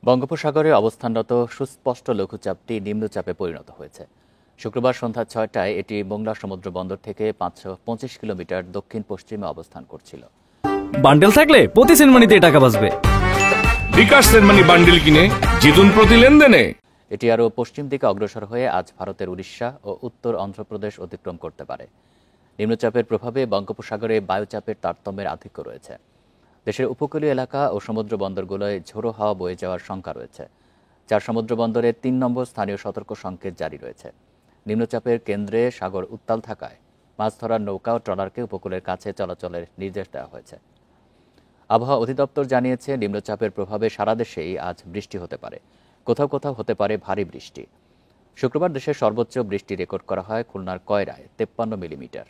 বঙ্গোপসাগরে অবস্থানরত সুস্পষ্ট লঘুচাপটি নিম্নচাপে পরিণত হয়েছে। শুক্রবার সন্ধ্যা ৬টায় এটি মোংলা সমুদ্র বন্দর থেকে ৫২৫ কিলোমিটার দক্ষিণ পশ্চিমে অবস্থান করছিল। বান্ডেল থাকলে প্রতি সেনমানিতে টাকা বাঁচবে। বিকাশ সেনমানি বান্ডেল কিনে জিতুন প্রতি লেনদেনে। এটি আরও পশ্চিম দিকে অগ্রসর হয়ে আজ ভারতের উড়িষ্যা ও উত্তর অন্ধ্রপ্রদেশ অতিক্রম করতে পারে। নিম্নচাপের প্রভাবে বঙ্গোপসাগরে বায়ুচাপের তারতম্যের আধিক্য রয়েছে। দেশের উপকূলীয় এলাকা ও সমুদ্র বন্দরগুলোয় ঝোড়ো হাওয়া বয়ে যাওয়ার শঙ্কা রয়েছে। ৪ সমুদ্র বন্দরে ৩ নম্বর স্থানীয় সতর্ক সংকেত জারি রয়েছে। নিম্নচাপের কেন্দ্রে সাগর উত্তাল থাকায় মাছ ধরার নৌকা ও ট্রলারকে উপকূলের কাছে চলাচলের নির্দেশ দেওয়া হয়েছে। আবহাওয়া অধিদপ্তর জানিয়েছে, নিম্নচাপের প্রভাবে সারা দেশেই আজ বৃষ্টি হতে পারে। কোথাও কোথাও হতে পারে ভারী বৃষ্টি। শুক্রবার দেশের সর্বোচ্চ বৃষ্টি রেকর্ড করা হয় খুলনার কয়রায় ৫৩ মিলিমিটার।